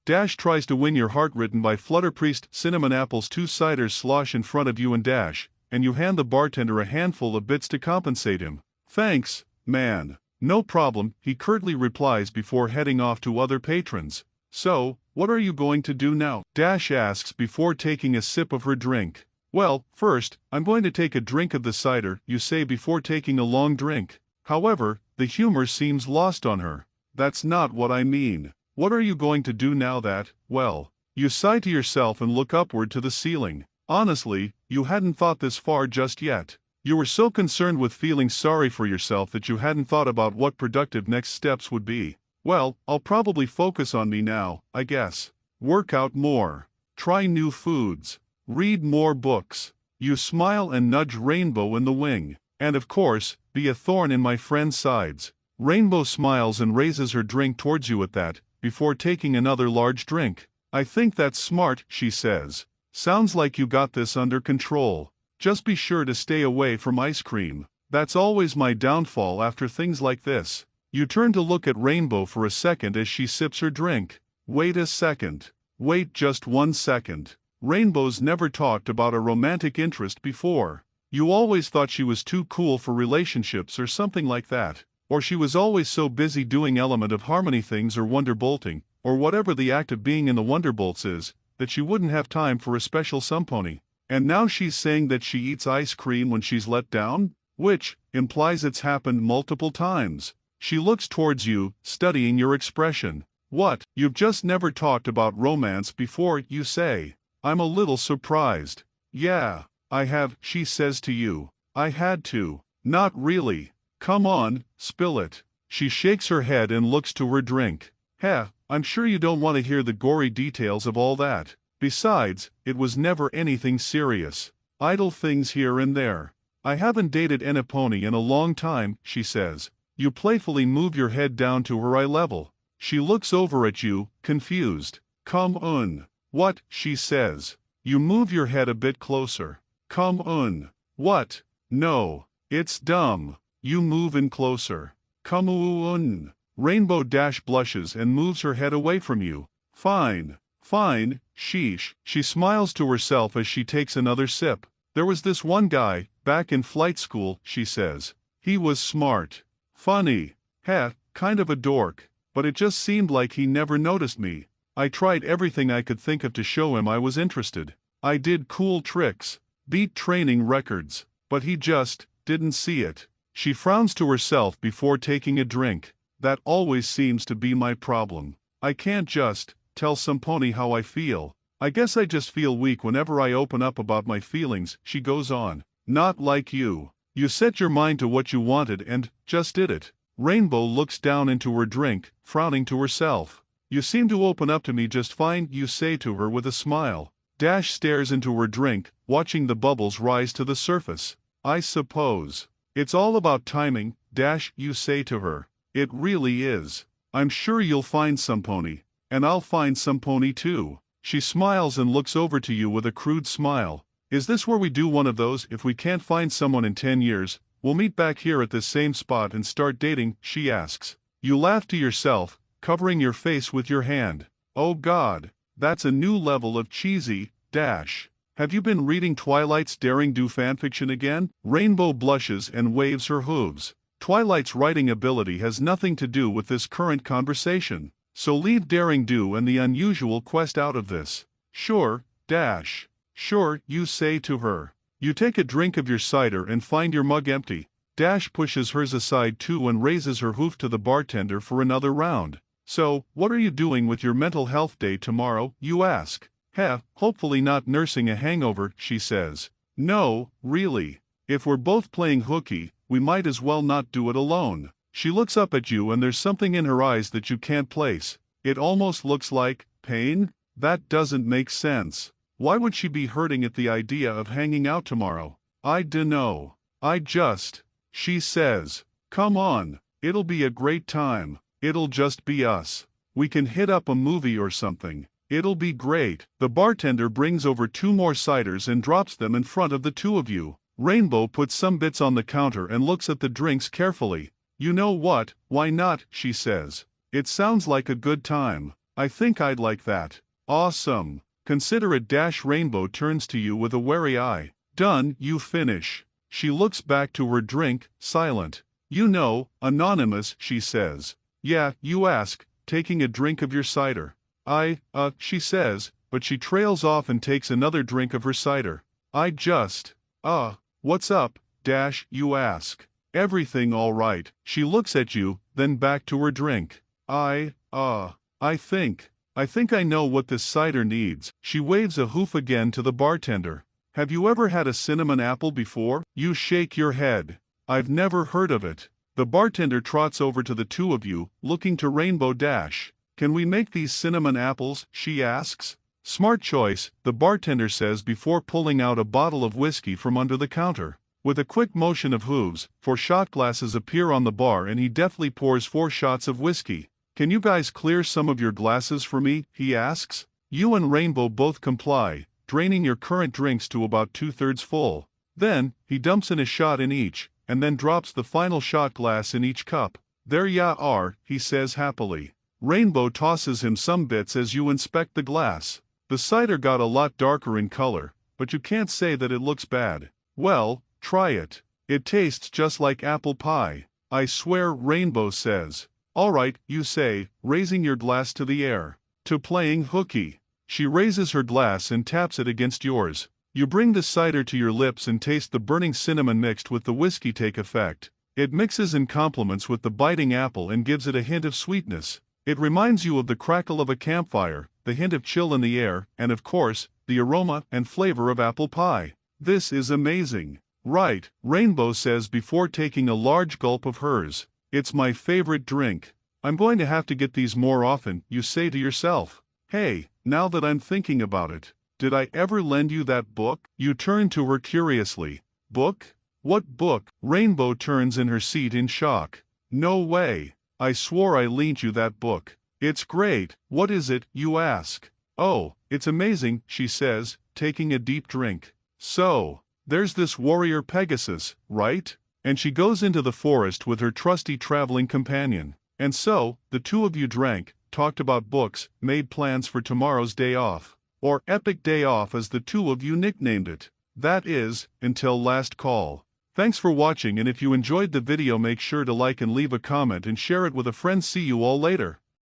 Dash tries to win your heart. Written by Flutterpriest. Cinnamon apples. 2 ciders slosh in front of you and Dash, and you hand the bartender a handful of bits to compensate him. Thanks, man. No problem, he curtly replies before heading off to other patrons. So, what are you going to do now? Dash asks before taking a sip of her drink. Well, first, I'm going to take a drink of the cider, you say before taking a long drink. However, the humor seems lost on her. That's not what I mean. What are you going to do now that, well, you sigh to yourself and look upward to the ceiling. Honestly, you hadn't thought this far just yet. You were so concerned with feeling sorry for yourself that you hadn't thought about what productive next steps would be. Well, I'll probably focus on me now, I guess. Work out more. Try new foods. Read more books. You smile and nudge Rainbow in the wing. And of course, be a thorn in my friend's sides. Rainbow smiles and raises her drink towards you at that, before taking another large drink. I think that's smart, she says. Sounds like you got this under control. Just be sure to stay away from ice cream. That's always my downfall after things like this. You turn to look at Rainbow for a second as she sips her drink. Wait a second. Wait just 1 second. Rainbow's never talked about a romantic interest before. You always thought she was too cool for relationships or something like that. Or she was always so busy doing Element of Harmony things or Wonderbolting, or whatever the act of being in the Wonderbolts is, that she wouldn't have time for a special Sumpony. And now she's saying that she eats ice cream when she's let down? Which implies it's happened multiple times. She looks towards you, studying your expression. What, you've just never talked about romance before, you say? I'm a little surprised. Yeah, I have, she says to you. I had to. Not really. Come on, spill it. She shakes her head and looks to her drink. Heh, I'm sure you don't want to hear the gory details of all that. Besides, it was never anything serious. Idle things here and there. I haven't dated any pony in a long time, she says. You playfully move your head down to her eye level. She looks over at you, confused. Come on. What, she says. You move your head a bit closer. Come on. What? No. It's dumb. You move in closer. Come on. Rainbow Dash blushes and moves her head away from you. Fine. Fine, sheesh. She smiles to herself as she takes another sip. There was this one guy, back in flight school, she says. He was smart. Funny. Heh, kind of a dork. But it just seemed like he never noticed me. I tried everything I could think of to show him I was interested. I did cool tricks. Beat training records. But he just didn't see it. She frowns to herself before taking a drink. That always seems to be my problem. I can't just tell Sumpony how I feel. I guess I just feel weak whenever I open up about my feelings, she goes on. Not like you. You set your mind to what you wanted and just did it. Rainbow looks down into her drink, frowning to herself. You seem to open up to me just fine, you say to her with a smile. Dash stares into her drink, watching the bubbles rise to the surface. I suppose. It's all about timing, Dash, you say to her. It really is. I'm sure you'll find Sumpony. And I'll find Sumpony too. She smiles and looks over to you with a crude smile. Is this where we do one of those if we can't find someone in 10 years, we'll meet back here at this same spot and start dating, she asks. You laugh to yourself, covering your face with your hand. Oh God, that's a new level of cheesy, Dash. Have you been reading Twilight's Daring Do fanfiction again? Rainbow blushes and waves her hooves. Twilight's writing ability has nothing to do with this current conversation. So leave Daring Do and the unusual quest out of this. Sure, Dash. Sure, you say to her. You take a drink of your cider and find your mug empty. Dash pushes hers aside too and raises her hoof to the bartender for another round. So, what are you doing with your mental health day tomorrow, you ask? Heh, hopefully not nursing a hangover, she says. No, really. If we're both playing hooky, we might as well not do it alone. She looks up at you and there's something in her eyes that you can't place. It almost looks like pain? That doesn't make sense. Why would she be hurting at the idea of hanging out tomorrow? I dunno. She says. Come on, it'll be a great time. It'll just be us. We can hit up a movie or something. It'll be great. The bartender brings over 2 more ciders and drops them in front of the two of you. Rainbow puts some bits on the counter and looks at the drinks carefully. You know what, why not, she says. It sounds like a good time. I think I'd like that. Awesome. Consider it. Rainbow turns to you with a wary eye. Done, you finish. She looks back to her drink, silent. You know, Anonymous, she says. Yeah, you ask, taking a drink of your cider. She says, but she trails off and takes another drink of her cider. What's up, you ask. Everything all right. She looks at you, then back to her drink. I think I know what this cider needs. She waves a hoof again to the bartender. Have you ever had a cinnamon apple before? You shake your head. I've never heard of it. The bartender trots over to the two of you, looking to Rainbow. Can we make these cinnamon apples? She asks. Smart choice, the bartender says before pulling out a bottle of whiskey from under the counter. With a quick motion of hooves, 4 shot glasses appear on the bar and he deftly pours 4 shots of whiskey. Can you guys clear some of your glasses for me? He asks. You and Rainbow both comply, draining your current drinks to about 2/3 full. Then, he dumps in a shot in each, and then drops the final shot glass in each cup. There ya are, he says happily. Rainbow tosses him some bits as you inspect the glass. The cider got a lot darker in color, but you can't say that it looks bad. Well, try it. It tastes just like apple pie. I swear, Rainbow says. All right, you say, raising your glass to the air. To playing hooky. She raises her glass and taps it against yours. You bring the cider to your lips and taste the burning cinnamon mixed with the whiskey take effect. It mixes and complements with the biting apple and gives it a hint of sweetness. It reminds you of the crackle of a campfire, the hint of chill in the air, and of course, the aroma and flavor of apple pie. This is amazing. Right, Rainbow says before taking a large gulp of hers. It's my favorite drink. I'm going to have to get these more often, you say to yourself. Hey, now that I'm thinking about it, did I ever lend you that book? You turn to her curiously. Book? What book? Rainbow turns in her seat in shock. No way. I swore I lent you that book. It's great. What is it, you ask? Oh, it's amazing, she says, taking a deep drink. So, there's this warrior Pegasus, right? And she goes into the forest with her trusty traveling companion. And so, the two of you drank, talked about books, made plans for tomorrow's day off. Or epic day off as the two of you nicknamed it. That is, until last call. Thanks for watching, and if you enjoyed the video make sure to like and leave a comment and share it with a friend. See you all later.